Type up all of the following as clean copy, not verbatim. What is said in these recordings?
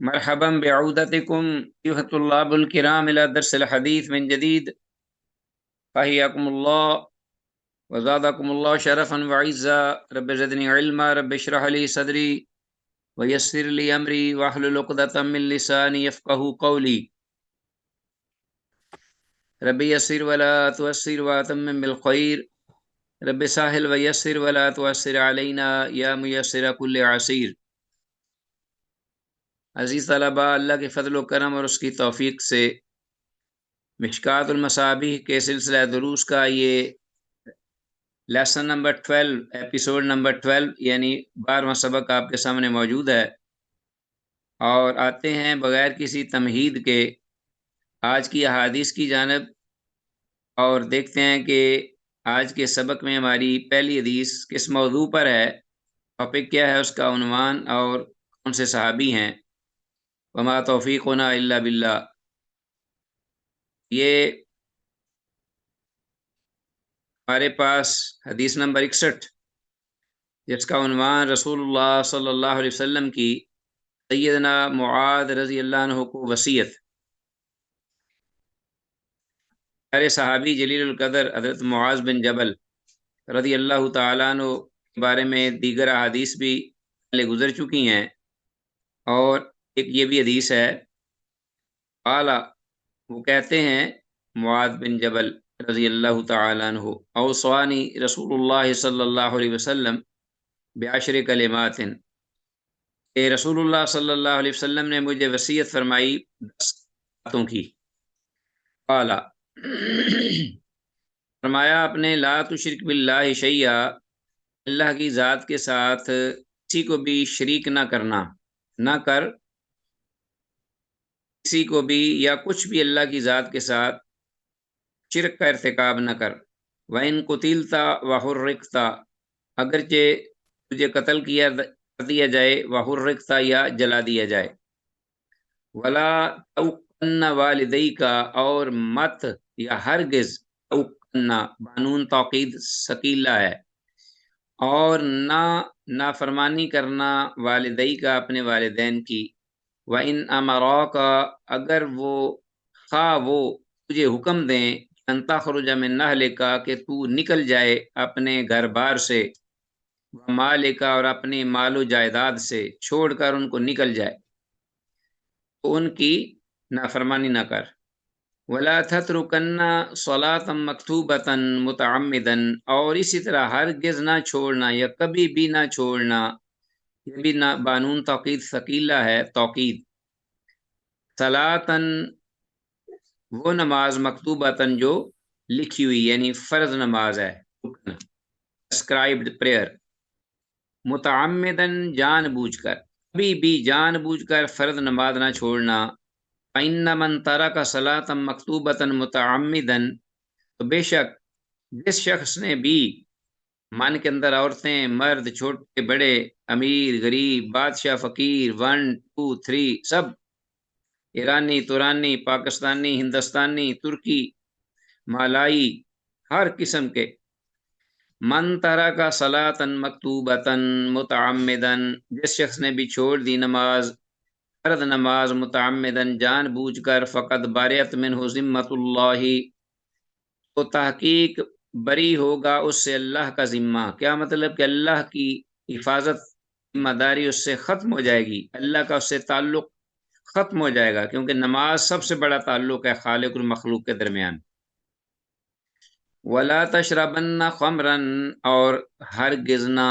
مرحبا بعودتكم أيها الطلاب الكرام إلى درس الحديث من جديد. حياكم الله وزادكم الله شرفا وعزا. رب زدني علما، رب اشرح لي صدري ويسر لي أمري واحلل عقدة من لساني يفقهوا قولي. رب يسر ولا تؤسر وأتمم بالخير. رب سهل ويسر ولا تؤسر علينا يا ميسر كل عسير. عزیز طلبہ، اللہ کے فضل و کرم اور اس کی توفیق سے مشکات المصابیح کے سلسلہ دروس کا یہ لیسن نمبر 12 ایپیسوڈ نمبر 12 یعنی 12واں سبق آپ کے سامنے موجود ہے، اور آتے ہیں بغیر کسی تمہید کے آج کی احادیث کی جانب، اور دیکھتے ہیں کہ آج کے سبق میں ہماری پہلی حدیث کس موضوع پر ہے، ٹاپک کیا ہے، اس کا عنوان اور کون سے صحابی ہیں۔ وما توفیقنا الا باللہ، یہ ہمارے پاس حدیث نمبر 61 جس کا عنوان رسول اللہ صلی اللہ علیہ وسلم کی سیدنا معاذ رضی اللہ عنہ کو وصیت۔ ہمارے صحابی جلیل القدر حضرت معاذ بن جبل رضی اللہ تعالیٰ عنہ کے بارے میں دیگر احادیث بھی پہلے گزر چکی ہیں، اور ایک یہ بھی حدیث ہے، قالا، وہ کہتے ہیں معاذ بن جبل رضی اللہ تعالیٰ عنہ، اوصانی رسول اللہ صلی اللہ علیہ وسلم بعشر کلمات، کہ رسول اللہ صلی اللہ علیہ وسلم نے مجھے وصیت فرمائی 10 باتوں کی۔ قالا، فرمایا آپ نے، لا تشرک باللہ شیئا، اللہ کی ذات کے ساتھ کسی کو بھی شریک نہ کرنا، نہ کر کسی کو بھی یا کچھ بھی اللہ کی ذات کے ساتھ شرک کا ارتکاب نہ کر۔ وَإِن قُتِلْتَ وَحُرِّقْتَ، اگرچہ تجھے قتل کیا دیا جائے، وحرقت، یا جلا دیا جائے۔ ولا توقن والدیک، اور مت یا ہرگز، توقن بانون توقید ثقیلہ ہے، اور نہ نافرمانی کرنا والدیک، اپنے والدین کی۔ وَإِنْ أَمَرَاكَ، اگر وہ خواہ وہ تجھے حکم دیں، ان تخرج من اہلک، کہ تو نکل جائے اپنے گھر بار سے، مالک، اور اپنی مال و جائیداد سے چھوڑ کر ان کو نکل جائے، تو ان کی نافرمانی نہ کر۔ ولا تترکن صلاۃ مکتوبۃ متعمدا، اور اسی طرح ہرگز نہ چھوڑنا یا کبھی بھی نہ چھوڑنا، یہ بھی نہ بانون توقید ثقیلہ ہے، توقید، صلاۃً، وہ نماز، مکتوبۃً، جو لکھی ہوئی یعنی فرض نماز ہے، prescribed prayer، متعمدن، جان بوجھ کر، کبھی بھی جان بوجھ کر فرض نماز نہ چھوڑنا۔ فإن من ترک صلاۃ مکتوبۃ متعمدا، تو بے شک جس شخص نے بھی، من کے اندر عورتیں مرد چھوٹے بڑے امیر غریب بادشاہ فقیر 1 2 3 سب، ایرانی تورانی پاکستانی ہندوستانی ترکی مالائی ہر قسم کے، من ترک صلاۃ مکتوبۃ متعمدا، جس شخص نے بھی چھوڑ دی نماز، فرض نماز، متعمدن، جان بوجھ کر، فقد بریت منہ ذمۃ اللہ، تو تحقیق بری ہوگا اس سے اللہ کا ذمہ۔ کیا مطلب؟ کہ اللہ کی حفاظت، ذمہ داری اس سے ختم ہو جائے گی، اللہ کا اس سے تعلق ختم ہو جائے گا، کیونکہ نماز سب سے بڑا تعلق ہے خالق اور مخلوق کے درمیان۔ ولا تشربن خمرا، اور ہرگز نہ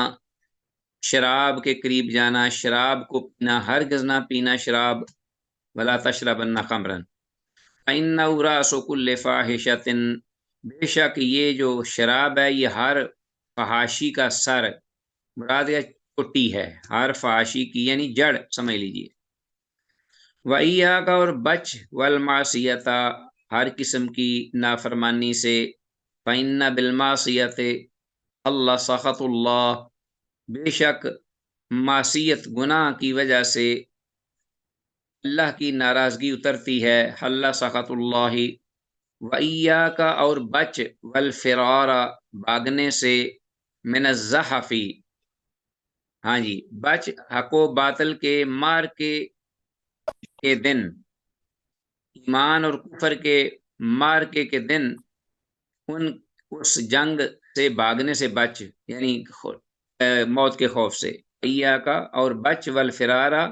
شراب کے قریب جانا، شراب کو پینا، ہرگز نہ پینا شراب۔ ولا تشربن خمرا فإنه رأس كل فاحشة، بے شک یہ جو شراب ہے یہ ہر فحاشی کا سر، مراد یہ چوٹی ہے، ہر فحاشی کی یعنی جڑ سمجھ لیجیے۔ وَإِيَّاكَ، اور بچ، والمعصیۃ، ہر قسم کی نافرمانی سے۔ فإن بالمعصیۃ اللہ سخط اللہ، بے شک معصیت گناہ کی وجہ سے اللہ کی ناراضگی اترتی ہے، اللہ سخط اللہ۔ وَإِيَّاكَ، اور بچ، والفرار، بھاگنے سے، من الزحف، ہاں جی، بچ حق و باطل کے، مار کے کے دن، ایمان اور کفر کے مارکے کے دن اس جنگ سے بھاگنے سے بچ، یعنی موت کے خوف سے، کا اور بچ والفرارا،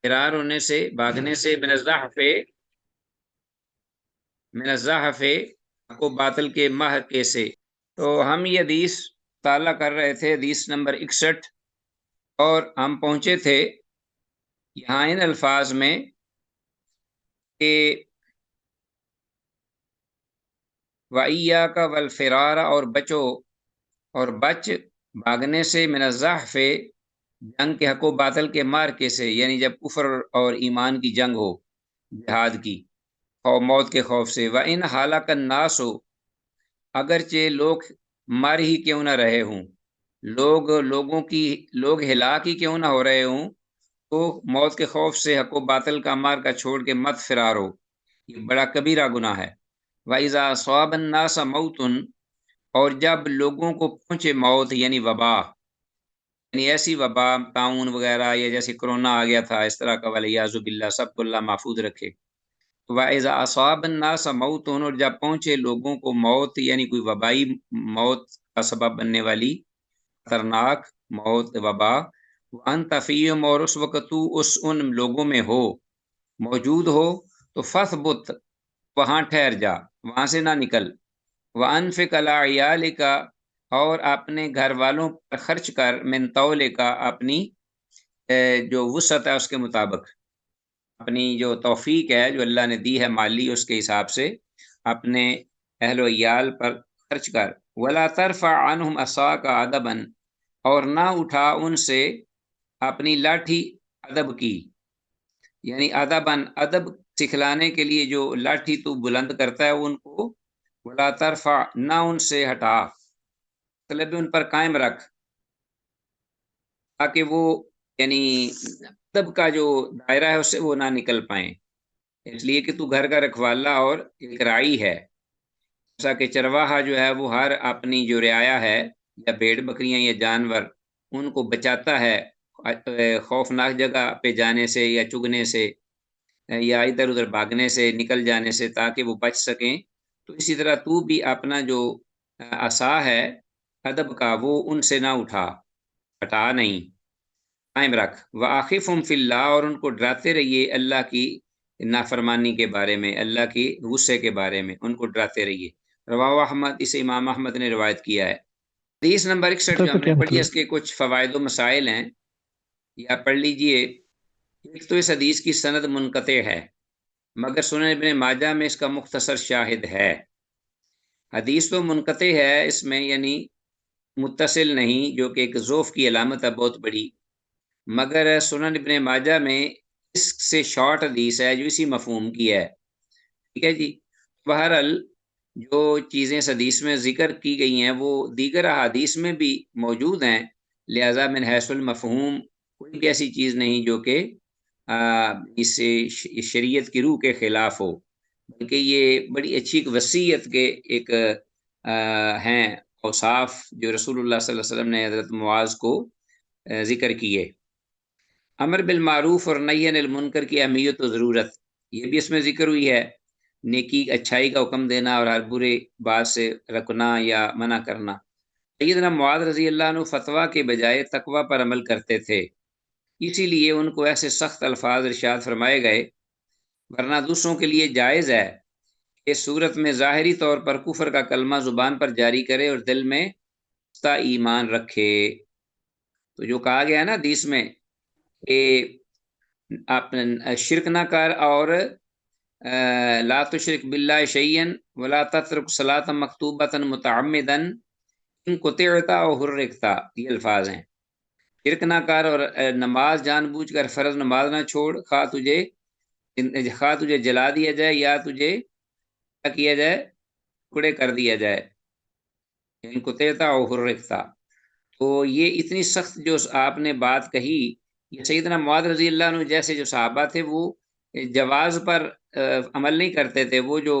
فرار ہونے سے، بھاگنے سے، من الزحف کو باطل کے محکے سے۔ تو ہم یہ حدیث مطالعہ کر رہے تھے، حدیث نمبر 61، اور ہم پہنچے تھے یہاں ان الفاظ میں کہ وَإِيَّاكَ وَالْفِرَارَ، اور بچو اور بچ بھاگنے سے، من الزحف جنگ کے حق و باطل کے مارکے سے، یعنی جب کفر اور ایمان کی جنگ ہو، جہاد کی، اور موت کے خوف سے۔ وَإِنْ هَلَكَ النَّاسُ، اگرچہ لوگ مر ہی کیوں نہ رہے ہوں، لوگ ہلاک ہی کیوں نہ ہو رہے ہوں، تو موت کے خوف سے حق و باطل کا مار کا چھوڑ کے مت فرار ہو، یہ بڑا کبیرہ گناہ ہے۔ وَإِذَا أَصَابَ النَّاسَ مَوْتٌ، اور جب لوگوں کو پہنچے موت، یعنی وبا، یعنی ایسی وبا، طاعون وغیرہ، یا جیسے کرونا آ گیا تھا اس طرح کا، وَالْعِيَاذُ بِاللَّہ، سب کو اللہ محفوظ رکھے۔ وَإِذَا أَصَابَ النَّاسَ مَوْتٌ، اور جب پہنچے لوگوں کو موت، یعنی کوئی وبائی موت کا سبب بننے والی خطرناک موت، وبا، وَأَنْتَ فِيهِمْ، اور اس وقت تو ان لوگوں میں ہو، موجود ہو، تو فَثْبُتْ، وہاں ٹھہر جا، وہاں سے نہ نکل۔ وَأَنْفِقْ عَلَىٰ عِيَالِكَ، اور اپنے گھر والوں پر خرچ کر، من طولک، اپنی جو وسعت ہے اس کے مطابق، اپنی جو توفیق ہے جو اللہ نے دی ہے مالی، اس کے حساب سے اپنے اہل و عیال پر خرچ کر۔ وَلَا تَرْفَعْ عَنْهُمْ عَصَاكَ عَدَبًا، اور نہ اٹھا ان سے اپنی لاٹھی ادب کی، یعنی ادب سکھلانے کے لیے جو لاٹھی تو بلند کرتا ہے ان کو، وَلَا تَرْفَعْ، نہ ان سے ہٹا، مطلب ان پر قائم رکھ، تاکہ وہ، یعنی ادب کا جو دائرہ ہے اس سے وہ نہ نکل پائیں، اس لیے کہ تو گھر کا رکھوالا اور ایک راعی ہے، جیسا کہ چرواہا جو ہے وہ ہر اپنی جو رعایا ہے، یا بھیڑ بکریاں یا جانور، ان کو بچاتا ہے خوفناک جگہ پہ جانے سے، یا چگنے سے، یا ادھر ادھر بھاگنے سے، نکل جانے سے، تاکہ وہ بچ سکیں۔ تو اسی طرح تو بھی اپنا جو عصا ہے ادب کا، وہ ان سے نہ اٹھا، ہٹا نہیں، قائم رکھ۔ وَأَخِفْهُمْ فِي اللَّهِ، اور ان کو ڈراتے رہیے اللہ کی نافرمانی کے بارے میں، اللہ کی غصے کے بارے میں، ان کو ڈراتے رہیے۔ رواہ احمد، اسے امام احمد نے روایت کیا ہے۔ حدیث نمبر 61 جو کا ہم نے کیا پڑھی ہے، مطلب؟ اس کے کچھ فوائد و مسائل ہیں، یا پڑھ لیجئے۔ ایک تو اس حدیث کی سند منقطع ہے، مگر سنن ابن ماجہ میں اس کا مختصر شاہد ہے۔ حدیث تو منقطع ہے اس میں، یعنی متصل نہیں، جو کہ ایک ضعف کی علامت ہے بہت بڑی، مگر سنن ابن ماجہ میں اس سے شارٹ حدیث ہے جو اسی مفہوم کی ہے، ٹھیک ہے جی۔ بہرحال جو چیزیں اس حدیث میں ذکر کی گئی ہیں وہ دیگر احادیث میں بھی موجود ہیں، لہذا من حیث المفہوم کوئی بھی ایسی چیز نہیں جو کہ اس شریعت کی روح کے خلاف ہو، بلکہ یہ بڑی اچھی ایک وصیت کے ایک ہیں اوصاف جو رسول اللہ صلی اللہ علیہ وسلم نے حضرت معاذ کو ذکر کیے۔ امر بالمعروف اور نہی عن المنکر کی اہمیت و ضرورت، یہ بھی اس میں ذکر ہوئی ہے، نیکی اچھائی کا حکم دینا اور ہر برے بات سے رکنا یا منع کرنا۔ سیدنا معاذ رضی اللہ عنہ فتویٰ کے بجائے تقوی پر عمل کرتے تھے، اسی لیے ان کو ایسے سخت الفاظ ارشاد فرمائے گئے، ورنہ دوسروں کے لیے جائز ہے کہ صورت میں ظاہری طور پر کفر کا کلمہ زبان پر جاری کرے اور دل میں ایمان رکھے۔ تو جو کہا گیا ہے نا حدیث میں کہ آپ شرک نہ کر، اور لا تشرک باللہ شیئا ولا تترک صلاۃ مکتوبۃ متعمدا ان قطعت او حرکت، یہ الفاظ ہیں، شرک نہ کر اور نماز جان بوجھ کر فرض نماز نہ چھوڑ، خواہ تجھے جلا دیا جائے یا تجھے کیا کیا جائے، ٹکڑے کر دیا جائے، ان قطعت او حرکت۔ تو یہ اتنی سخت جو آپ نے بات کہی، یہ سیدنا معاذ رضی اللہ عنہ جیسے جو صحابہ تھے وہ جواز پر عمل نہیں کرتے تھے، وہ جو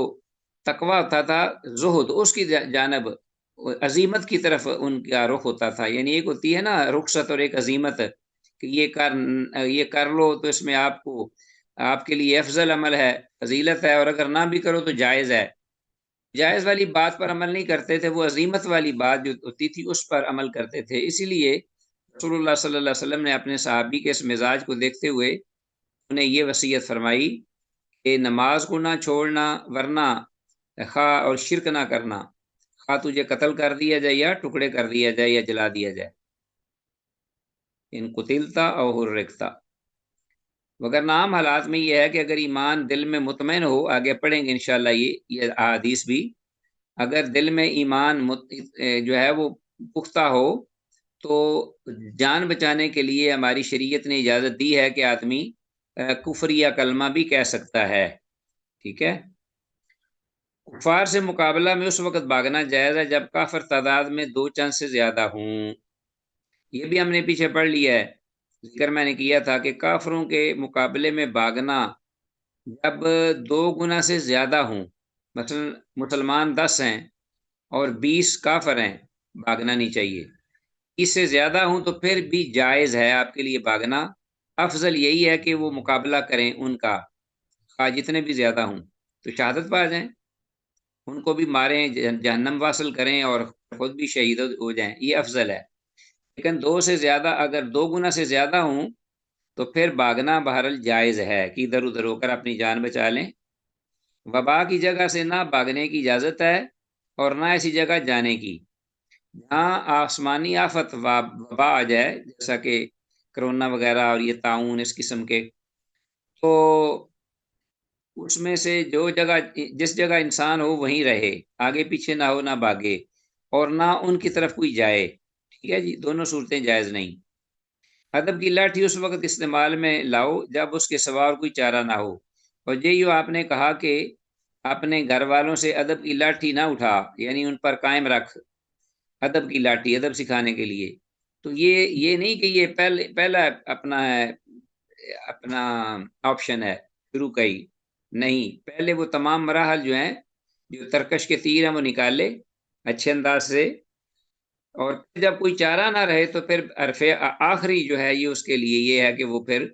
تقویٰ ہوتا تھا، زہد، اس کی جانب، عزیمت کی طرف ان کا رخ ہوتا تھا۔ یعنی ایک ہوتی ہے نا رخصت اور ایک عزیمت، کہ یہ کر لو تو اس میں آپ کو آپ کے لیے افضل عمل ہے، فضیلت ہے، اور اگر نہ بھی کرو تو جائز ہے۔ جائز والی بات پر عمل نہیں کرتے تھے، وہ عظیمت والی بات جو ہوتی تھی اس پر عمل کرتے تھے۔ اسی لیے رسول اللہ صلی اللہ علیہ وسلم نے اپنے صحابی کے اس مزاج کو دیکھتے ہوئے انہیں یہ وصیت فرمائی کہ نماز کو نہ چھوڑنا، ورنہ خواہ اور شرک نہ کرنا، خواہ تجھے قتل کر دیا جائے یا ٹکڑے کر دیا جائے یا جلا دیا جائے، ان قتلتا او حرکتا۔ وگرنہ عام حالات میں یہ ہے کہ اگر ایمان دل میں مطمئن ہو، آگے پڑھیں گے انشاءاللہ یہ احادیث بھی، اگر دل میں ایمان جو ہے وہ پختہ ہو تو جان بچانے کے لیے ہماری شریعت نے اجازت دی ہے کہ آدمی کفر یا کلمہ بھی کہہ سکتا ہے، ٹھیک ہے۔ کفار سے مقابلہ میں اس وقت بھاگنا جائز ہے جب کافر تعداد میں 2 چند سے زیادہ ہوں۔ یہ بھی ہم نے پیچھے پڑھ لیا ہے، ذکر میں نے کیا تھا کہ کافروں کے مقابلے میں بھاگنا جب 2 گنا سے زیادہ ہوں، مثلا مسلمان 10 ہیں اور 20 کافر ہیں، بھاگنا نہیں چاہیے۔ اس سے زیادہ ہوں تو پھر بھی جائز ہے آپ کے لیے بھاگنا، افضل یہی ہے کہ وہ مقابلہ کریں ان کا، خواہ جتنے بھی زیادہ ہوں تو شہادت پا جائیں، ان کو بھی ماریں، جہنم واصل کریں اور خود بھی شہید ہو جائیں، یہ افضل ہے۔ لیکن 2 سے زیادہ، اگر 2 گنا سے زیادہ ہوں تو پھر بھاگنا بہرحال جائز ہے کہ ادھر ادھر ہو کر اپنی جان بچا لیں۔ وبا کی جگہ سے نہ بھاگنے کی اجازت ہے اور نہ ایسی جگہ جانے کی جہاں آسمانی آفت وبا آ جائے، جیسا کہ کرونا وغیرہ اور یہ طاعون اس قسم کے، تو اس میں سے جو جگہ، جس جگہ انسان ہو وہیں رہے، آگے پیچھے نہ ہو، نہ بھاگے، اور نہ ان کی طرف کوئی جائے، ٹھیک ہے جی، دونوں صورتیں جائز نہیں۔ ادب کی لاٹھی اس وقت استعمال میں لاؤ جب اس کے سوا اور کوئی چارہ نہ ہو، اور یہی آپ نے کہا کہ اپنے گھر والوں سے ادب کی لاٹھی نہ اٹھا، یعنی ان پر قائم رکھ ادب کی لاٹھی، ادب سکھانے کے لیے۔ تو یہ نہیں کہ یہ پہلا اپنا آپشن ہے شروع کا ہی، نہیں، پہلے وہ تمام مراحل جو ہیں، جو ترکش کے تیر ہیں وہ نکالے اچھے انداز سے، اور جب کوئی چارہ نہ رہے تو پھر حرف آخری جو ہے یہ اس کے لیے یہ ہے کہ وہ پھر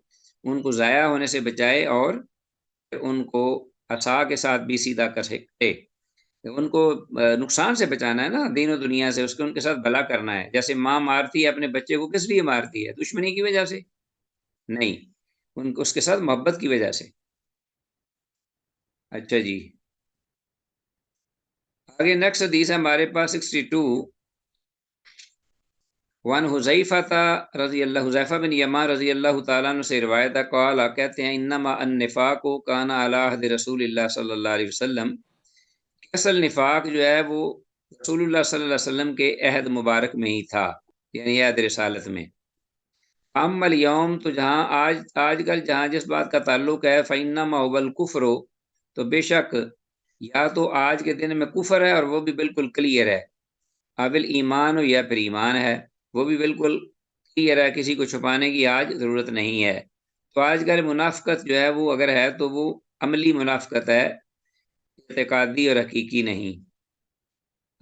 ان کو ضائع ہونے سے بچائے اور ان کو عصا کے ساتھ بھی سیدھا کر سکتے، ان کو نقصان سے بچانا ہے نا، دین و دنیا سے، اس کو ان کے ساتھ بھلا کرنا ہے۔ جیسے ماں مارتی ہے اپنے بچے کو، کس لیے مارتی ہے؟ دشمنی کی وجہ سے نہیں، ان کو اس کے ساتھ محبت کی وجہ سے۔ اچھا جی، آگے نیکسٹ حدیث ہے ہمارے پاس 62، وان حذیفہ رضی اللہ، حذیفہ بن یمان رضی اللہ تعالیٰ عنہ سے روایت ہے، قال، کہتے ہیں، انما النفاق کان علی عہد رسول اللہ صلی اللہ علیہ وسلم، اصل نفاق جو ہے وہ رسول اللہ صلی اللہ علیہ وسلم کے عہد مبارک میں ہی تھا، یعنی عہد رسالت میں۔ اما الیوم، تو جہاں آج کل جہاں جس بات کا تعلق ہے، فإنما هو الکفر، تو بے شک یا تو آج کے دن میں کفر ہے اور وہ بھی بالکل کلیئر ہے، اول ایمان ہو یا پھر ایمان ہے، وہ بھی بالکل کلیئر ہے، کسی کو چھپانے کی آج ضرورت نہیں ہے۔ تو آج کل منافقت جو ہے وہ اگر ہے تو وہ عملی منافقت ہے، اعتقادی اور حقیقی نہیں۔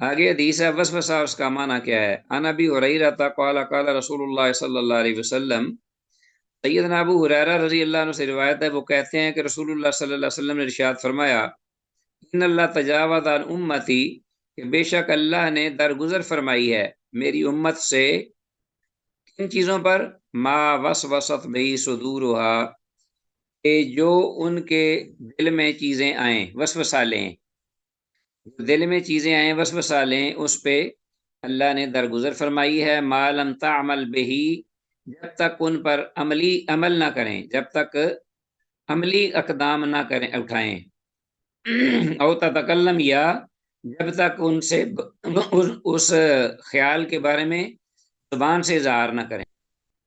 آگے حدیث ہے، وسوسہ اس کا معنی کیا ہے؟ عن ابی ہریرہ قال قال رسول اللہ صلی اللہ علیہ وسلم، سیدنا ابو ہریرہ رضی اللہ عنہ سے روایت ہے، وہ کہتے ہیں کہ رسول اللہ صلی اللہ علیہ وسلم نے ارشاد فرمایا، ان اللہ تجاوز عن امتی، کہ بے شک اللہ نے درگزر فرمائی ہے میری امت سے کن چیزوں پر؟ ما وسوست بہی صدورھا، کہ جو ان کے دل میں چیزیں آئیں، وسوسہ لیں، دل میں چیزیں آئیں وسوسہ لیں، اس پہ اللہ نے درگزر فرمائی ہے، ما لم تعمل بہی، جب تک ان پر عمل نہ کریں، جب تک عملی اقدام نہ کریں، اٹھائیں، او تتکلم، یا جب تک ان سے اس خیال کے بارے میں زبان سے اظہار نہ کریں۔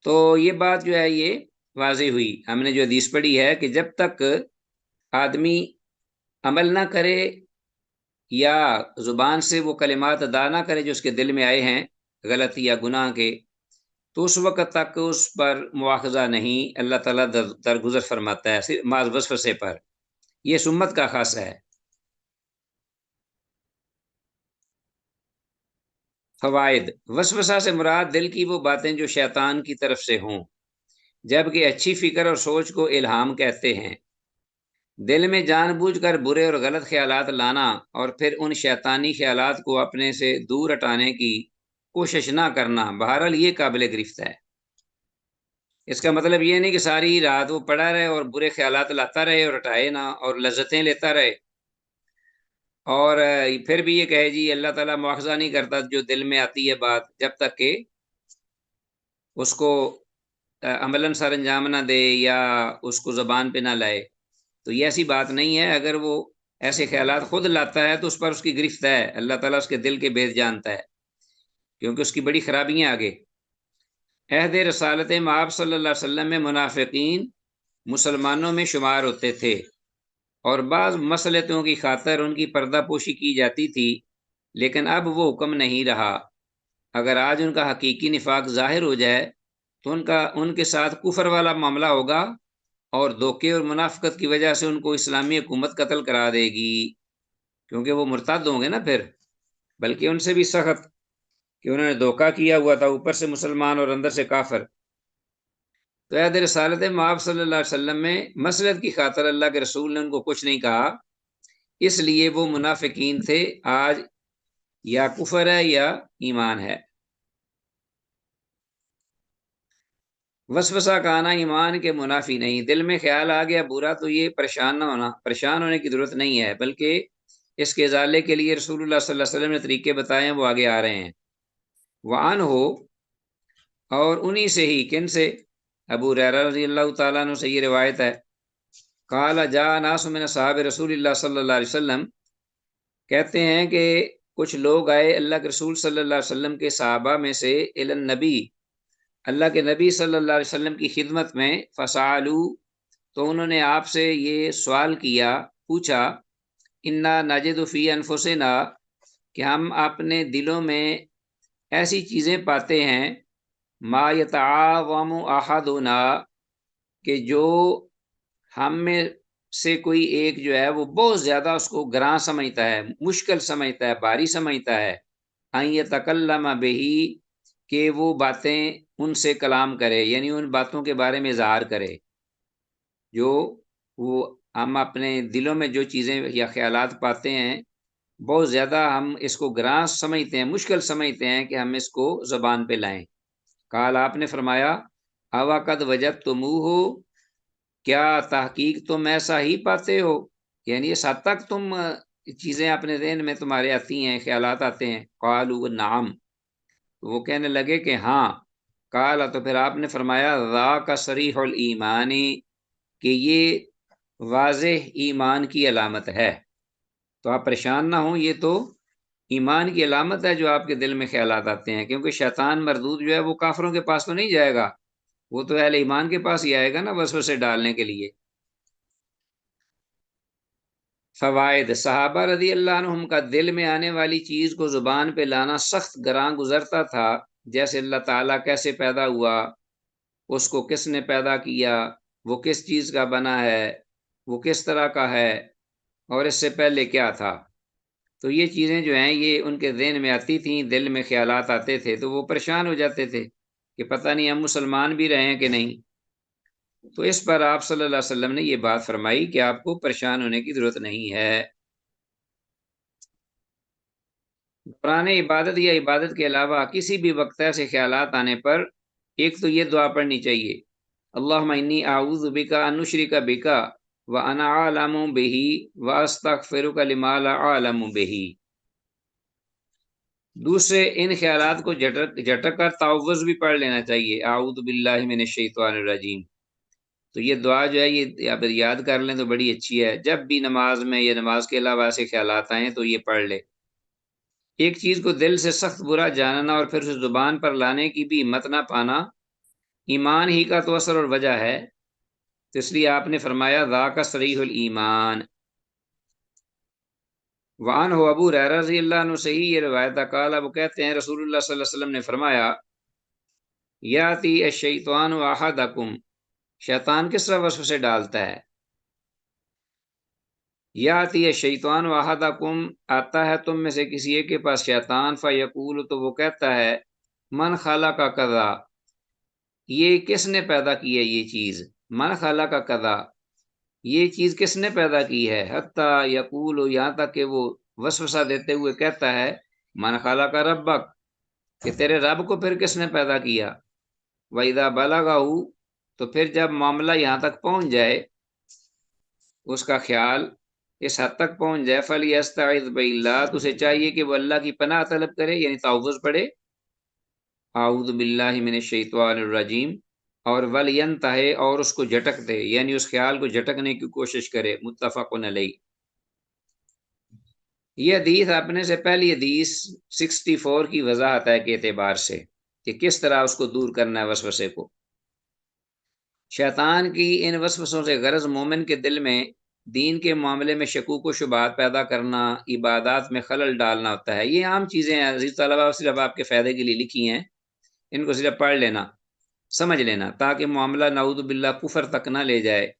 تو یہ بات جو ہے یہ واضح ہوئی، ہم نے جو حدیث پڑھی ہے کہ جب تک آدمی عمل نہ کرے یا زبان سے وہ کلمات ادا نہ کرے جو اس کے دل میں آئے ہیں غلطی یا گناہ کے، تو اس وقت تک اس پر مواخذہ نہیں، اللہ تعالیٰ درگزر فرماتا ہے صرف محض وسوسے پر، یہ سمت کا خاصہ ہے۔ فوائد، وسوسہ سے مراد دل کی وہ باتیں جو شیطان کی طرف سے ہوں، جبکہ اچھی فکر اور سوچ کو الہام کہتے ہیں۔ دل میں جان بوجھ کر برے اور غلط خیالات لانا اور پھر ان شیطانی خیالات کو اپنے سے دور ہٹانے کی کوشش نہ کرنا، بہرحال یہ قابل گرفت ہے۔ اس کا مطلب یہ نہیں کہ ساری رات وہ پڑا رہے اور برے خیالات لاتا رہے اور ہٹائے نہ، اور لذتیں لیتا رہے، اور پھر بھی یہ کہے جی اللہ تعالیٰ مواخذہ نہیں کرتا جو دل میں آتی ہے بات، جب تک کہ اس کو عملاً سر انجام نہ دے یا اس کو زبان پہ نہ لائے۔ تو یہ ایسی بات نہیں ہے، اگر وہ ایسے خیالات خود لاتا ہے تو اس پر اس کی گرفت ہے، اللہ تعالیٰ اس کے دل کے بھید جانتا ہے، کیونکہ اس کی بڑی خرابیاں آگے۔ عہد رسالت مآب صلی اللہ علیہ وسلم میں منافقین مسلمانوں میں شمار ہوتے تھے، اور بعض مصلحتوں کی خاطر ان کی پردہ پوشی کی جاتی تھی، لیکن اب وہ حکم نہیں رہا۔ اگر آج ان کا حقیقی نفاق ظاہر ہو جائے تو ان کے ساتھ کفر والا معاملہ ہوگا، اور دھوکے اور منافقت کی وجہ سے ان کو اسلامی حکومت قتل کرا دے گی، کیونکہ وہ مرتد ہوں گے نا پھر، بلکہ ان سے بھی سخت، کہ انہوں نے دھوکہ کیا ہوا تھا، اوپر سے مسلمان اور اندر سے کافر۔ تو عہد رسالت مآب صلی اللہ علیہ وسلم میں مصلحت کی خاطر اللہ کے رسول نے ان کو کچھ نہیں کہا، اس لیے وہ منافقین تھے۔ آج یا کفر ہے یا ایمان ہے۔ وسوسہ کا آنا ایمان کے منافی نہیں۔ دل میں خیال آ گیا برا تو یہ پریشان نہ ہونا، پریشان ہونے کی ضرورت نہیں ہے، بلکہ اس کے ازالے کے لیے رسول اللہ صلی اللہ علیہ وسلم نے طریقے بتائے ہیں، وہ آگے آ رہے ہیں۔ وعن ہو، اور انہی سے ہی، کن سے؟ ابو ہریرہ رضی اللہ تعالیٰ عنہ سے یہ روایت ہے، قال جاء ناس من اصحاب رسول اللہ صلی اللہ علیہ وسلم، کہتے ہیں کہ کچھ لوگ آئے اللہ کے رسول صلی اللہ علیہ وسلم کے صحابہ میں سے الی النبی، اللہ کے نبی صلی اللہ علیہ وسلم کی خدمت میں، فسالو، تو انہوں نے آپ سے یہ سوال کیا، پوچھا، انا نجد فی انفسنا، کہ ہم اپنے دلوں میں ایسی چیزیں پاتے ہیں، ما یتعاظم احدنا، کہ جو ہم میں سے کوئی ایک جو ہے وہ بہت زیادہ اس کو گراں سمجھتا ہے، مشکل سمجھتا ہے، بھاری سمجھتا ہے، ان یتکلم بہی، کہ وہ باتیں ان سے کلام کرے، یعنی ان باتوں کے بارے میں اظہار کرے، جو وہ ہم اپنے دلوں میں جو چیزیں یا خیالات پاتے ہیں، بہت زیادہ ہم اس کو گراں سمجھتے ہیں، مشکل سمجھتے ہیں کہ ہم اس کو زبان پہ لائیں۔ قال، آپ نے فرمایا، اوا قد وجدتموہ، کیا تحقیق تم ایسا ہی پاتے ہو، یعنی اس حد تک تم چیزیں اپنے ذہن میں تمہارے آتی ہیں، خیالات آتے ہیں؟ قالوا نعم، وہ کہنے لگے کہ ہاں۔ قال، تو پھر آپ نے فرمایا، ذاک صریح الایمانی، کہ یہ واضح ایمان کی علامت ہے۔ تو آپ پریشان نہ ہوں، یہ تو ایمان کی علامت ہے جو آپ کے دل میں خیالات آتے ہیں، کیونکہ شیطان مردود جو ہے وہ کافروں کے پاس تو نہیں جائے گا، وہ تو اہل ایمان کے پاس ہی آئے گا نا وسوسے ڈالنے کے لیے۔ فوائد، صحابہ رضی اللہ عنہم کا دل میں آنے والی چیز کو زبان پہ لانا سخت گراں گزرتا تھا، جیسے اللہ تعالیٰ کیسے پیدا ہوا، اس کو کس نے پیدا کیا، وہ کس چیز کا بنا ہے، وہ کس طرح کا ہے، اور اس سے پہلے کیا تھا۔ تو یہ چیزیں جو ہیں یہ ان کے ذہن میں آتی تھیں، دل میں خیالات آتے تھے، تو وہ پریشان ہو جاتے تھے کہ پتہ نہیں ہم مسلمان بھی رہے ہیں کہ نہیں۔ تو اس پر آپ صلی اللہ علیہ وسلم نے یہ بات فرمائی کہ آپ کو پریشان ہونے کی ضرورت نہیں ہے۔ دوران عبادت یا عبادت کے علاوہ کسی بھی وقت ایسے خیالات آنے پر ایک تو یہ دعا پڑھنی چاہیے، اللہم انی اعوذ بک ان اشرک بک وانا اعلم بہ واستغفرک لما لا اعلم بہ۔ دوسرے ان خیالات کو جھٹک کر تعوذ بھی پڑھ لینا چاہیے، اعوذ باللہ من الشیطان الرجیم۔ تو یہ دعا جو ہے یہ آپ یاد کر لیں تو بڑی اچھی ہے، جب بھی نماز میں یا نماز کے علاوہ ایسے خیالات آئیں تو یہ پڑھ لے۔ ایک چیز کو دل سے سخت برا جاننا اور پھر اسے زبان پر لانے کی بھی ہمت نہ پانا ایمان ہی کا تو اثر اور وجہ ہے، تو اس لیے آپ نے فرمایا ذاک صریح الایمان۔ وعن ہو، ابو ہریرہ رضی اللہ عنہ سے ہی یہ روایت ہے، قال، اب کہتے ہیں رسول اللہ صلی اللہ علیہ وسلم نے فرمایا، یاتی الشیطان احدکم، شیطان کس طرح وسوسے ڈالتا ہے؟ یاتی الشیطان احدکم، آتا ہے تم میں سے کسی ایک کے پاس شیطان، فیقول، تو وہ کہتا ہے، من خلق کذا، یہ کس نے پیدا کی ہے یہ چیز، من خلق کذا، یہ چیز کس نے پیدا کی ہے، حتیٰ یقول، یہاں تک کہ وہ وسوسہ دیتے ہوئے کہتا ہے من خلق ربک، کہ تیرے رب کو پھر کس نے پیدا کیا، وَإِذَا بَلَغَهُ، تو پھر جب معاملہ یہاں تک پہنچ جائے، اس کا خیال اس حد تک پہنچ جائے، فَلْيَسْتَعِذْ بِاللَّهِ، تو اسے چاہیے کہ وہ اللہ کی پناہ طلب کرے، یعنی تعوذ پڑھے، اعوذ باللہ من الشیطان الرجیم، اور وَلْيَنْتَهِ، اور اس کو جھٹک دے، یعنی اس خیال کو جھٹکنے کی کوشش کرے، متفق علیہ۔ یہ حدیث اپنے سے پہلی حدیث 64 کی وضاحت ہے کے اعتبار سے کہ کس طرح اس کو دور کرنا ہے وسوسے کو۔ شیطان کی ان وسوسوں سے غرض مومن کے دل میں دین کے معاملے میں شکوک و شبہات پیدا کرنا، عبادات میں خلل ڈالنا ہوتا ہے۔ یہ عام چیزیں ہیں عزیز طلباء، صرف آپ کے فائدے کے لیے لکھی ہیں، ان کو صرف پڑھ لینا، سمجھ لینا، تاکہ معاملہ نعوذ باللہ کفر تک نہ لے جائے،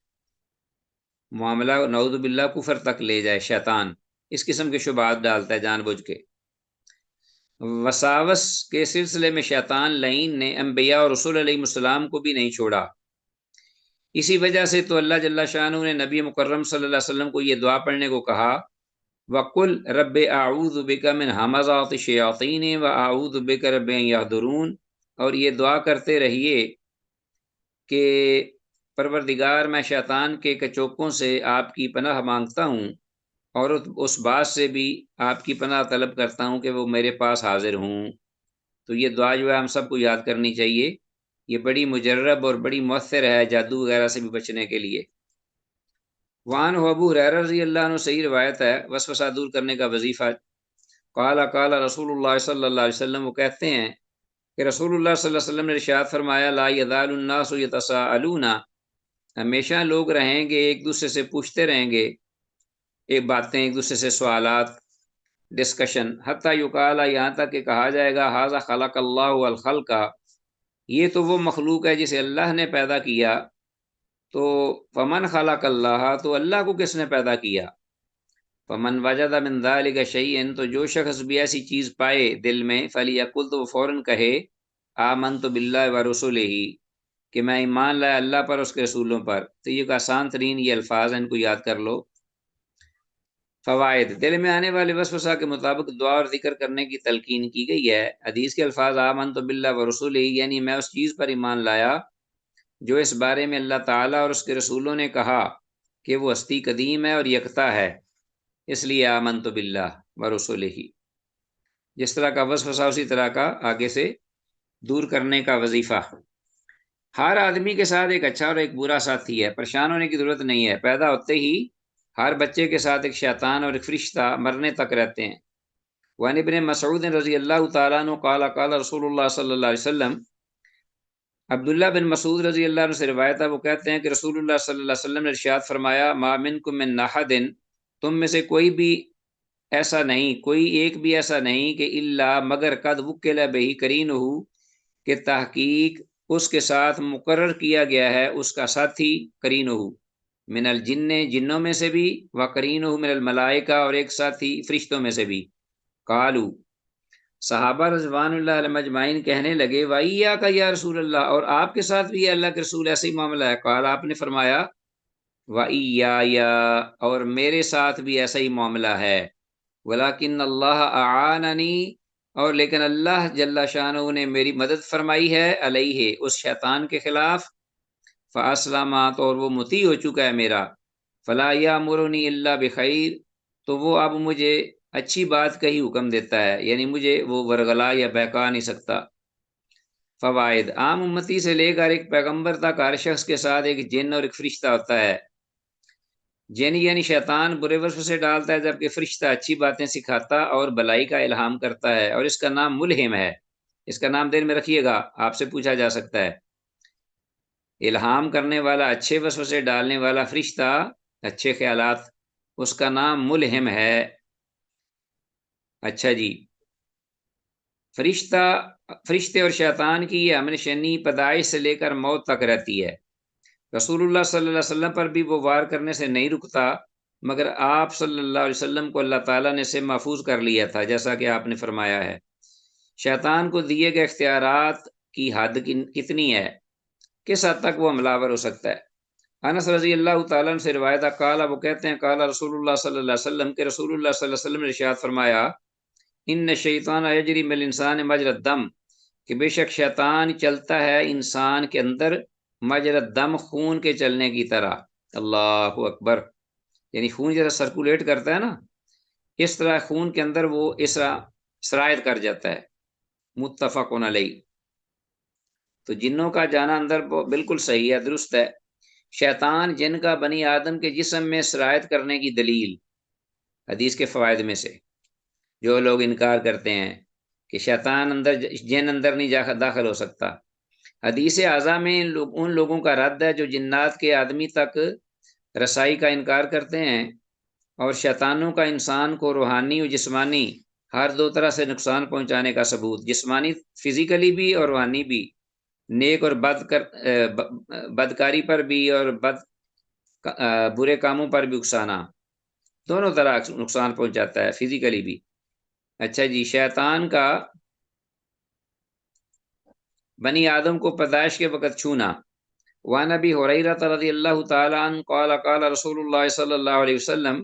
معاملہ نعوذ باللہ کفر تک لے جائے۔ شیطان اس قسم کے شبہات ڈالتا ہے جان بوجھ کے۔ وساوس کے سلسلے میں شیطان لعین نے انبیاء اور رسول علیہ السلام کو بھی نہیں چھوڑا، اسی وجہ سے تو اللہ جل شانہ نے نبی مکرم صلی اللہ علیہ وسلم کو یہ دعا پڑھنے کو کہا، وَقُلْ رَبِّ أَعُوذُ بِكَ مِنْ ہَمَزَاتِ الشَّيَاطِينِ وَأَعُوذُ بِكَ رَبِّ أَنْ يَحْضُرُونِ، اور یہ دعا کرتے رہیے کہ پروردگار، میں شیطان کے کچوکوں سے آپ کی پناہ مانگتا ہوں، اور اس بات سے بھی آپ کی پناہ طلب کرتا ہوں کہ وہ میرے پاس حاضر ہوں۔ تو یہ دعا جو ہے ہم سب کو یاد کرنی چاہیے، یہ بڑی مجرب اور بڑی مؤثر ہے جادو وغیرہ سے بھی بچنے کے لیے۔ وعن ابو ہریرہ رضی اللہ عنہ، صحیح روایت ہے وسوسہ دور کرنے کا وظیفہ، قال قال رسول اللہ صلی اللہ علیہ وسلم، وہ کہتے ہیں کہ رسول اللہ صلی اللہ علیہ وسلم نے ارشاد فرمایا، لا یزال الناس یتساءلون، ہمیشہ لوگ رہیں گے ایک دوسرے سے پوچھتے رہیں گے، ایک باتیں، ایک دوسرے سے سوالات، ڈسکشن، حتیٰ یقال، یہاں تک کہ کہا جائے گا، ھذا خلق اللہ الخلق، یہ تو وہ مخلوق ہے جسے اللہ نے پیدا کیا، تو فمن خلق اللہ، تو اللہ کو کس نے پیدا کیا، فمن وجد من ذلک شیئا، تو جو شخص بھی ایسی چیز پائے دل میں، فلیقل، تو وہ فوراً کہے، آمنت باللہ ورسولہ، کہ میں ایمان لایا اللہ پر، اس کے رسولوں پر۔ تو یہ آسان ترین یہ الفاظ ہیں، ان کو یاد کر لو۔ فوائد، دل میں آنے والے وسوسہ کے مطابق دعا اور ذکر کرنے کی تلقین کی گئی ہے۔ حدیث کے الفاظ آمنت باللہ ورسولہ، یعنی میں اس چیز پر ایمان لایا جو اس بارے میں اللہ تعالیٰ اور اس کے رسولوں نے کہا کہ وہ ہستی قدیم ہے اور یکتا ہے، اس لیے آمنت باللہ ورسولہ۔ جس طرح کا وسوسہ اسی طرح کا آگے سے دور کرنے کا وظیفہ۔ ہر آدمی کے ساتھ ایک اچھا اور ایک برا ساتھی ہے، پریشان ہونے کی ضرورت نہیں ہے، پیدا ہوتے ہی ہر بچے کے ساتھ ایک شیطان اور ایک فرشتہ مرنے تک رہتے ہیں۔ وعن ابن مسعود رضی اللہ تعالیٰ عنہ قال قال رسول اللہ صلی اللہ علیہ وسلم، عبداللہ بن مسعود رضی اللہ عنہ سے روایت ہے، وہ کہتے ہیں کہ رسول اللہ صلی اللہ علیہ وسلم نے ارشاد فرمایا، ما منکم من احد، تم میں سے کوئی بھی ایسا نہیں، کوئی ایک بھی ایسا نہیں کہ الا مگر قد وکل بہ قرینہ، کہ تحقیق اس کے ساتھ مقرر کیا گیا ہے اس کا ساتھی، قرینہ من الجن، جنوں میں سے بھی، وقرینہ من الملائکہ، اور ایک ساتھی فرشتوں میں سے بھی۔ قالو، صحابہ رضوان اللہ علیہم اجمعین کہنے لگے، وَإِيَّاكَ یا رسول اللہ، اور آپ کے ساتھ بھی اللہ کے رسول ایسا ہی معاملہ ہے؟ قال، آپ نے فرمایا، وَإِيَّايَ، اور میرے ساتھ بھی ایسا ہی معاملہ ہے، وَلَكِنَّ اللَّهَ أَعَانَنِي، اور لیکن اللہ جل شانہ نے میری مدد فرمائی ہے، علیہ، اس شیطان کے خلاف، فَأَسْلَمَ، اور وہ مطیع ہو چکا ہے میرا، فَلَا يَأْمُرُنِي إِلَّا بِخَيْرٍ، تو وہ اب مجھے اچھی بات کا ہی حکم دیتا ہے، یعنی مجھے وہ ورگلا یا بہکا نہیں سکتا۔ فوائد، عام امتی سے لے کر ایک پیغمبر تک ہر شخص کے ساتھ ایک جن اور ایک فرشتہ ہوتا ہے۔ جن یعنی شیطان برے وسوسے ڈالتا ہے، جبکہ فرشتہ اچھی باتیں سکھاتا اور بلائی کا الہام کرتا ہے، اور اس کا نام ملہم ہے۔ اس کا نام دل میں رکھیے گا، آپ سے پوچھا جا سکتا ہے۔ الہام کرنے والا، اچھے وسوسے ڈالنے والا فرشتہ، اچھے خیالات، اس کا نام ملہم ہے۔ اچھا جی، فرشتے اور شیطان کی یہ ہم نشانی پیدائش سے لے کر موت تک رہتی ہے۔ رسول اللہ صلی اللہ علیہ وسلم پر بھی وہ وار کرنے سے نہیں رکتا، مگر آپ صلی اللہ علیہ وسلم کو اللہ تعالیٰ نے سے محفوظ کر لیا تھا، جیسا کہ آپ نے فرمایا ہے۔ شیطان کو دیے گئے اختیارات کی حد کتنی ہے؟ کس حد تک وہ حملہ آور ہو سکتا ہے؟ انس رضی اللہ تعالیٰ عنہ سے روایت کالا، وہ کہتے ہیں کالا رسول اللہ صلی اللہ علیہ وسلم، کہ رسول اللہ صلی اللہ علیہ وسلم نے ارشاد فرمایا ان شیطان یجری من الانسان مجری الدم، کہ بے شک شیطان چلتا ہے انسان کے اندر مجری الدم، خون کے چلنے کی طرح۔ اللہ اکبر، یعنی خون جیسا سرکولیٹ کرتا ہے نا، اس طرح خون کے اندر وہ اس طرح سرایت کر جاتا ہے۔ متفقن علیہ۔ تو جنوں کا جانا اندر بالکل صحیح ہے، درست ہے۔ شیطان جن کا بنی آدم کے جسم میں سرایت کرنے کی دلیل حدیث کے فوائد میں سے، جو لوگ انکار کرتے ہیں کہ شیطان اندر، جن اندر نہیں داخل ہو سکتا، حدیث اعظم میں ان لوگوں کا رد ہے جو جنات کے آدمی تک رسائی کا انکار کرتے ہیں، اور شیطانوں کا انسان کو روحانی و جسمانی ہر دو طرح سے نقصان پہنچانے کا ثبوت، جسمانی فزیکلی بھی اور روحانی بھی، نیک اور بدکاری پر بھی اور برے کاموں پر بھی اکسانا، دونوں طرح نقصان پہنچاتا ہے، فزیکلی بھی۔ اچھا جی، شیطان کا بنی آدم کو پیدائش کے وقت چھونا۔ وعن ابی ہریرہ رضی اللہ تعالی عنہ قال قال رسول اللہ صلی اللہ علیہ وسلم،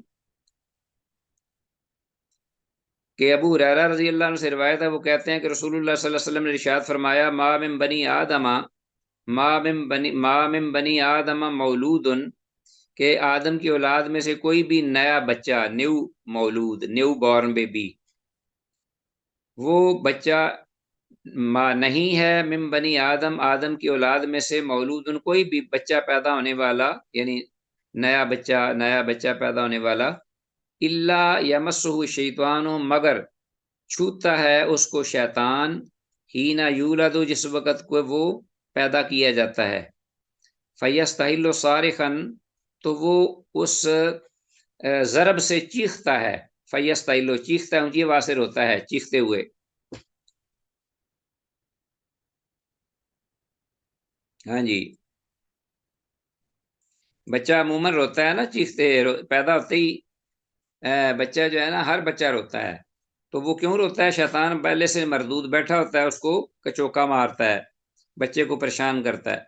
کہ ابو ہریرہ رضی اللہ عنہ سے روایت ہے، وہ کہتے ہیں کہ رسول اللہ صلی اللہ علیہ وسلم نے ارشاد فرمایا ما من بنی آدم مولود، کہ آدم کی اولاد میں سے کوئی بھی نیا بچہ، نیو مولود، نیو بورن بیبی، وہ بچہ نہیں ہے من بنی آدم، آدم کی اولاد میں سے مولود، کوئی بھی بچہ پیدا ہونے والا، یعنی نیا بچہ پیدا ہونے والا، الا یمسہ شیطان، مگر چھوتا ہے اس کو شیطان، ہینا یولد، جس وقت کو وہ پیدا کیا جاتا ہے، فیستحل صارخا، تو وہ اس ضرب سے چیختا ہے، فیستحل چیختا ہے، اونچی آواز سے روتا ہے چیختے ہوئے۔ ہاں جی، بچہ عموماً روتا ہے نا چیختے، پیدا ہوتے ہی بچہ جو ہے نا، ہر بچہ روتا ہے، تو وہ کیوں روتا ہے؟ شیطان پہلے سے مردود بیٹھا ہوتا ہے، اس کو کچوکا مارتا ہے، بچے کو پریشان کرتا ہے،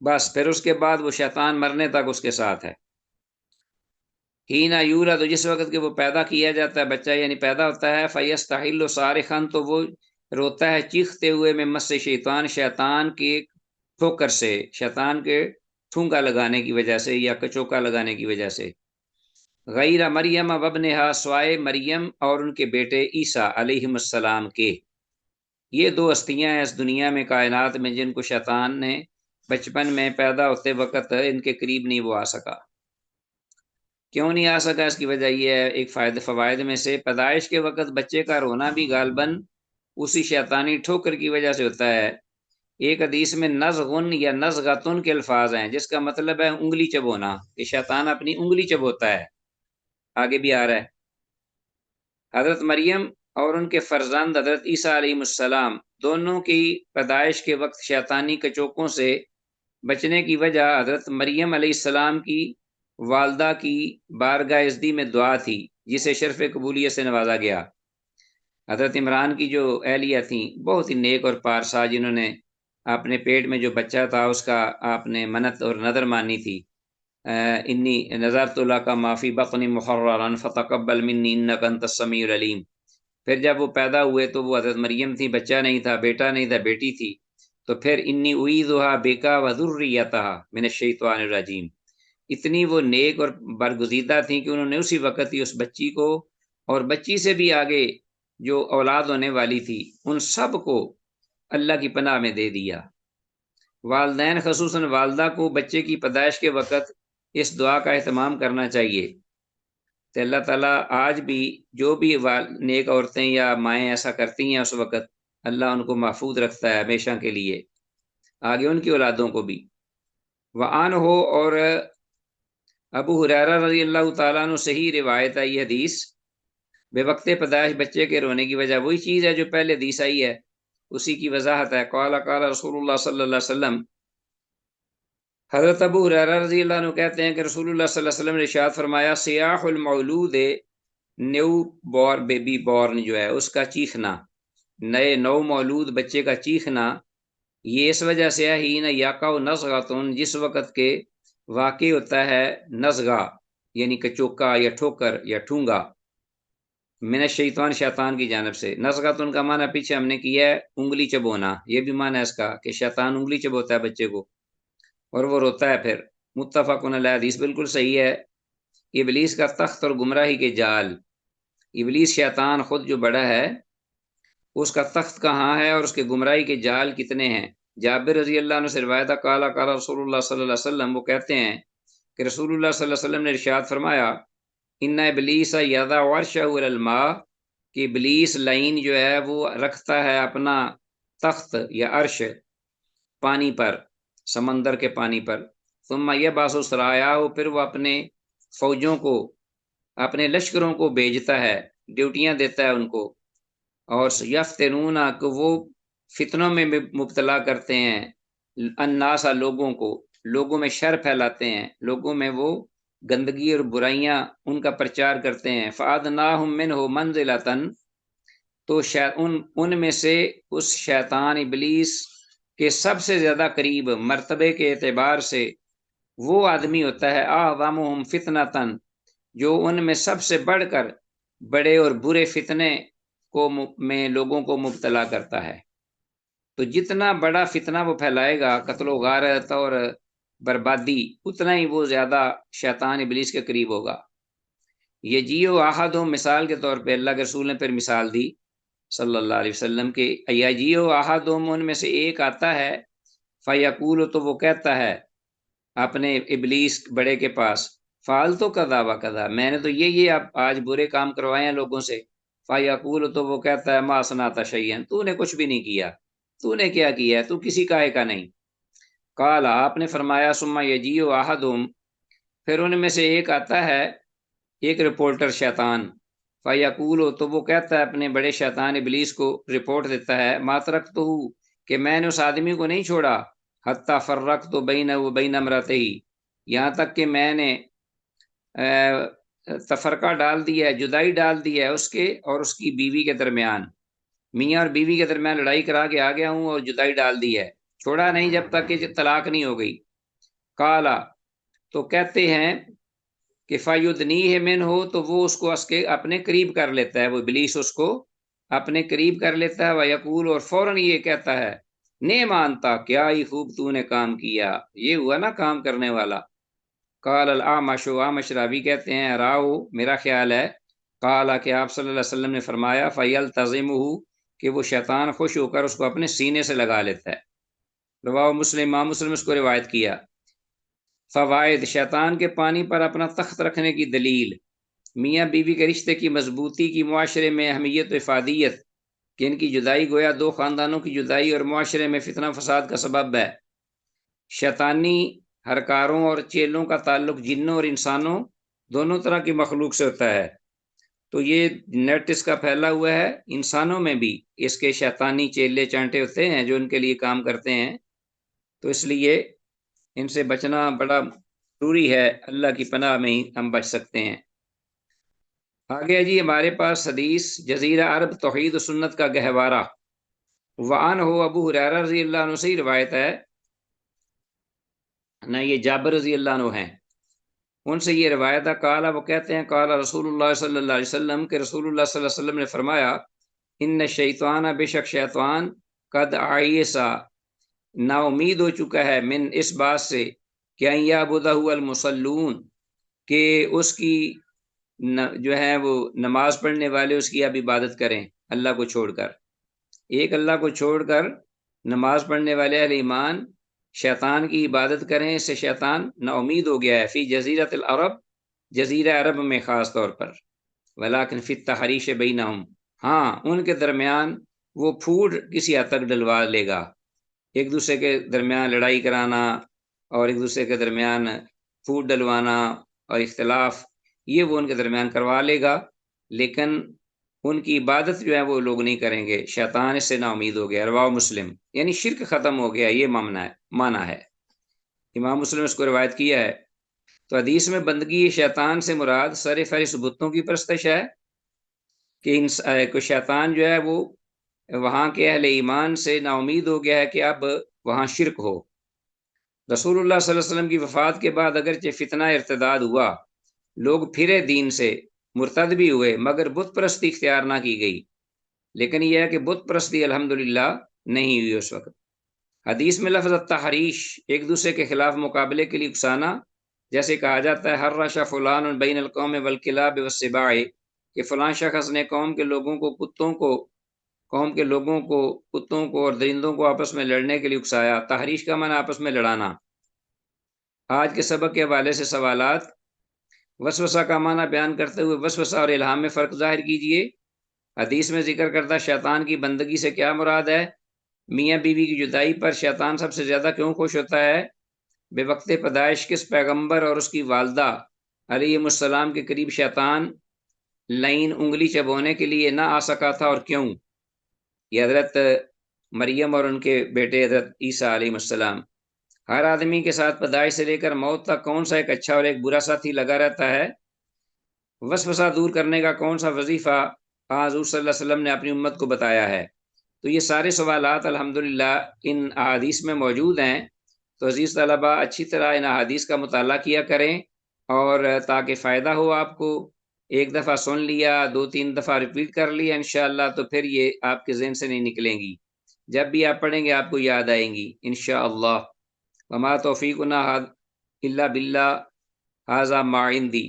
بس پھر اس کے بعد وہ شیطان مرنے تک اس کے ساتھ ہے۔ ہینا یولا، تو جس وقت کہ وہ پیدا کیا جاتا ہے بچہ، یعنی پیدا ہوتا ہے، فیستحل صارخا، تو وہ روتا ہے چیختے ہوئے، میں مس شیطان، شیطان کے ٹھوکر سے، شیطان کے ٹھونکا لگانے کی وجہ سے یا کچوکا لگانے کی وجہ سے۔ غیر مریم وابنہا، سوائے مریم اور ان کے بیٹے عیسیٰ علیہ السلام کے۔ یہ دو ہستیاں ہیں اس دنیا میں، کائنات میں، جن کو شیطان نے بچپن میں پیدا ہوتے وقت ان کے قریب نہیں وہ آ سکا۔ کیوں نہیں آ سکا؟ اس کی وجہ یہ ہے، ایک فوائد میں سے، پیدائش کے وقت بچے کا رونا بھی غالباً اسی شیطانی ٹھوکر کی وجہ سے ہوتا ہے۔ ایک حدیث میں نزغن یا نزغتن کے الفاظ ہیں، جس کا مطلب ہے انگلی چبونا، کہ شیطان اپنی انگلی چبوتا ہے، آگے بھی آ رہا ہے۔ حضرت مریم اور ان کے فرزند حضرت عیسیٰ علیہ السلام دونوں کی پیدائش کے وقت شیطانی کچوکوں سے بچنے کی وجہ حضرت مریم علیہ السلام کی والدہ کی بارگاہ عزدی میں دعا تھی، جسے شرف قبولیت سے نوازا گیا۔ حضرت عمران کی جو اہلیہ تھیں، بہت ہی نیک اور پارسا، جنہوں نے اپنے پیٹ میں جو بچہ تھا اس کا آپ نے منت اور نظر مانی تھی، انی نظرت لک ما فی بطنی محررا فتقبل منی انک انت السمیع العلیم۔ پھر جب وہ پیدا ہوئے تو وہ حضرت مریم تھی، بچہ نہیں تھا، بیٹا نہیں تھا، بیٹی تھی، تو پھر انی اعیذھا بک وذریتھا من الشیطان الرجیم، اتنی وہ نیک اور برگزیدہ تھیں کہ انہوں نے اسی وقت ہی اس بچی کو اور بچی سے بھی آگے جو اولاد ہونے والی تھی ان سب کو اللہ کی پناہ میں دے دیا۔ والدین خصوصاً والدہ کو بچے کی پیدائش کے وقت اس دعا کا اہتمام کرنا چاہیے، تو اللہ تعالیٰ آج بھی جو بھی نیک عورتیں یا مائیں ایسا کرتی ہیں اس وقت، اللہ ان کو محفوظ رکھتا ہے ہمیشہ کے لیے، آگے ان کی اولادوں کو بھی۔ وعن ہو، اور ابو ہریرہ رضی اللہ تعالیٰ عنہ سے ہی روایت ہے یہ حدیث، بے وقت پیدائش بچے کے رونے کی وجہ وہی چیز ہے جو پہلے حدیث آئی ہے، اسی کی وضاحت ہے۔ قال قال رسول اللہ صلی اللہ علیہ وسلم، حضرت ابو ہریرہ رضی اللہ عنہ کہتے ہیں کہ رسول اللہ صلی اللہ علیہ وسلم نے ارشاد فرمایا صیاح المولود، نیو بیبی بورن جو ہے اس کا چیخنا، نو مولود بچے کا چیخنا، یہ اس وجہ سے ہے ہی نہ یاقا نزغۃ، جس وقت کے واقع ہوتا ہے نزغہ یعنی کچوکا یا ٹھوکر یا ٹھونگا، من الشیطان شیطان کی جانب سے۔ نزغۃ کا معنی پیچھے ہم نے کیا ہے انگلی چبونا، یہ بھی معنی ہے اس کا کہ شیطان انگلی چبوتا ہے بچے کو اور وہ روتا ہے پھر۔ متفق علیہ، حدیث بالکل صحیح ہے۔ ابلیس کا تخت اور گمراہی کے جال، ابلیس شیطان خود جو بڑا ہے اس کا تخت کہاں ہے اور اس کے گمراہی کے جال کتنے ہیں۔ جابر رضی اللہ عنہ سے روایت قال قال رسول اللہ صلی اللہ علیہ وسلم، وہ کہتے ہیں کہ رسول اللہ صلی اللہ علیہ وسلم نے ارشاد فرمایا ان ابلیس یضع عرشہ علی الماء، کہ ابلیس لعین جو ہے وہ رکھتا ہے اپنا تخت یا عرش پانی پر، سمندر کے پانی پر۔ ثم یبعث سرایاہ، پھر وہ اپنے فوجوں کو، اپنے لشکروں کو بھیجتا ہے، ڈیوٹیاں دیتا ہے ان کو، اور یفتنون کہ وہ فتنوں میں مبتلا کرتے ہیں الناس لوگوں کو، لوگوں میں شر پھیلاتے ہیں، لوگوں میں وہ گندگی اور برائیاں ان کا پرچار کرتے ہیں۔ فَأَدْنَاهُمْ مِنْهُ مَنْزِلَةً، تو ان میں سے اس شیطان ابلیس کے سب سے زیادہ قریب مرتبے کے اعتبار سے وہ آدمی ہوتا ہے اعظمهم فتنةً، جو ان میں سب سے بڑھ کر بڑے اور برے فتنے کو میں لوگوں کو مبتلا کرتا ہے۔ تو جتنا بڑا فتنہ وہ پھیلائے گا، قتل و غارت اور بربادی، اتنا ہی وہ زیادہ شیطان ابلیس کے قریب ہوگا۔ یہ جیو احدہم، مثال کے طور پہ اللہ کے رسول نے پھر مثال دی صلی اللہ علیہ وسلم کہ یا جیو احدہم، ان میں سے ایک آتا ہے، فیقول، تو وہ کہتا ہے اپنے ابلیس بڑے کے پاس، فعلت کذا و کذا، میں نے تو یہ آج برے کام کروائے ہیں لوگوں سے۔ فیقول، تو وہ کہتا ہے ما صنعت شیئا، تو نے کچھ بھی نہیں کیا، تو نے کیا ہے، تو کسی کائے کا نہیں۔ قال، آپ نے فرمایا ثم یجیء احدہم، پھر ان میں سے ایک آتا ہے، ایک رپورٹر شیطان، فیقول، تو وہ کہتا ہے اپنے بڑے شیطان ابلیس کو رپورٹ دیتا ہے، ما ترکتہ، کہ میں نے اس آدمی کو نہیں چھوڑا، حتی فرقت بینہ و بین امرأتہ، یہاں تک کہ میں نے تفرقہ ڈال دیا ہے، جدائی ڈال دی ہے اس کے اور اس کی بیوی کے درمیان، میاں اور بیوی کے درمیان لڑائی کرا کے آ گیا ہوں اور جدائی ڈال دی ہے، چھوڑا نہیں جب تک کہ طلاق نہیں ہو گئی۔ قالا، تو کہتے ہیں کہ فیدنیہ منہ، تو وہ اس کو اپنے قریب کر لیتا ہے، وہ ابلیس اس کو اپنے قریب کر لیتا ہے، ویقول، اور فوراً یہ کہتا ہے نعم انت، کیا ہی خوب تو نے کام کیا، یہ ہوا نا کام کرنے والا۔ قال الاعمش، اعمش راوی کہتے ہیں راؤ، میرا خیال ہے، قال کہ آپ صلی اللہ علیہ وسلم نے فرمایا فیلتزمہ، کہ وہ شیطان خوش ہو کر اس کو اپنے سینے سے لگا لیتا ہے۔ رواہ مسلم، امام مسلم اس کو روایت کیا۔ فوائد، شیطان کے پانی پر اپنا تخت رکھنے کی دلیل، میاں بیوی کے رشتے کی مضبوطی کی معاشرے میں اہمیت و افادیت، کہ ان کی جدائی گویا دو خاندانوں کی جدائی اور معاشرے میں فتنہ فساد کا سبب ہے۔ شیطانی ہرکاروں اور چیلوں کا تعلق جنوں اور انسانوں دونوں طرح کی مخلوق سے ہوتا ہے، تو یہ نیٹ اس کا پھیلا ہوا ہے، انسانوں میں بھی اس کے شیطانی چیلے چانٹے ہوتے ہیں جو ان کے لیے کام کرتے ہیں، تو اس لیے ان سے بچنا بڑا ضروری ہے، اللہ کی پناہ میں ہی ہم بچ سکتے ہیں۔ آگے جی ہمارے پاس حدیث جزیرہ عرب توحید و سنت کا گہوارہ، وعنہ ابو ہریرہ رضی اللہ عنہ سے روایت ہے، نہ یہ جابر رضی اللہ عنہ ہیں، ان سے یہ روایت ہے، قالا، وہ کہتے ہیں قالا رسول اللہ صلی اللہ علیہ وسلم، کہ رسول اللہ صلی اللہ علیہ وسلم نے فرمایا ان الشیطان، بے شک شیطان، قد عیسا، نا امید ہو چکا ہے، من اس بات سے کہ ان یعبدہ المصلون، کہ اس کی جو ہے وہ نماز پڑھنے والے اس کی اب عبادت کریں اللہ کو چھوڑ کر، ایک اللہ کو چھوڑ کر نماز پڑھنے والے اہل ایمان شیطان کی عبادت کریں، اس سے شیطان نا امید ہو گیا ہے، فی جزیرۃ العرب، جزیرہ عرب میں خاص طور پر، ولیکن فی التحریش بینہم، ہاں ان کے درمیان وہ پھوٹ کسی حد تک ڈلوا لے گا، ایک دوسرے کے درمیان لڑائی کرانا اور ایک دوسرے کے درمیان پھوٹ ڈلوانا اور اختلاف، یہ وہ ان کے درمیان کروا لے گا، لیکن ان کی عبادت جو ہے وہ لوگ نہیں کریں گے، شیطان اس سے نا امید ہو گیا۔ رواہ مسلم، یعنی شرک ختم ہو گیا، یہ معنی ہے، امام مسلم اس کو روایت کیا ہے۔ تو حدیث میں بندگی شیطان سے مراد سر فہرست بتوں کی پرستش ہے، کہ کوئی شیطان جو ہے وہ وہاں کے اہل ایمان سے نا امید ہو گیا ہے کہ اب وہاں شرک ہو۔ رسول اللہ صلی اللہ علیہ وسلم کی وفات کے بعد اگرچہ فتنہ ارتداد ہوا، لوگ پھرے دین سے، مرتد بھی ہوئے، مگر بت پرستی اختیار نہ کی گئی۔ لیکن یہ ہے کہ بت پرستی الحمدللہ نہیں ہوئی اس وقت۔ حدیث میں لفظ التحریش، ایک دوسرے کے خلاف مقابلے کے لیے اکسانا، جیسے کہا جاتا ہے ہر رشا فلان بین القوم والکلاب والسباع، کہ فلاں شخص نے قوم کے لوگوں کو کتوں کو اور درندوں کو آپس میں لڑنے کے لیے اکسایا۔ تحریش کا معنی آپس میں لڑانا۔ آج کے سبق کے حوالے سے سوالات۔ وسوسہ کا معنی بیان کرتے ہوئے وسوسہ اور الہام میں فرق ظاہر کیجیے۔ حدیث میں ذکر کردہ شیطان کی بندگی سے کیا مراد ہے؟ میاں بیوی کی جدائی پر شیطان سب سے زیادہ کیوں خوش ہوتا ہے؟ بے وقت پیدائش کس پیغمبر اور اس کی والدہ علیہ السلام کے قریب شیطان لعین انگلی چبونے کے لیے نہ آ سکا تھا، اور کیوں؟ یہ حضرت مریم اور ان کے بیٹے حضرت عیسیٰ علیہ السلام۔ ہر آدمی کے ساتھ پیدائش سے لے کر موت تک کون سا ایک اچھا اور ایک برا ساتھی لگا رہتا ہے؟ وسوسہ دور کرنے کا کون سا وظیفہ حضور صلی اللہ علیہ وسلم نے اپنی امت کو بتایا ہے؟ تو یہ سارے سوالات الحمدللہ ان احادیث میں موجود ہیں۔ تو عزیز طلبہ اچھی طرح ان احادیث کا مطالعہ کیا کریں، اور تاکہ فائدہ ہو آپ کو۔ ایک دفعہ سن لیا، 2-3 دفعہ ریپیٹ کر لیا انشاءاللہ، تو پھر یہ آپ کے ذہن سے نہیں نکلیں گی۔ جب بھی آپ پڑھیں گے آپ کو یاد آئیں گی انشاءاللہ۔ وما توفیقنا الا باللہ، ھذا ما عندی۔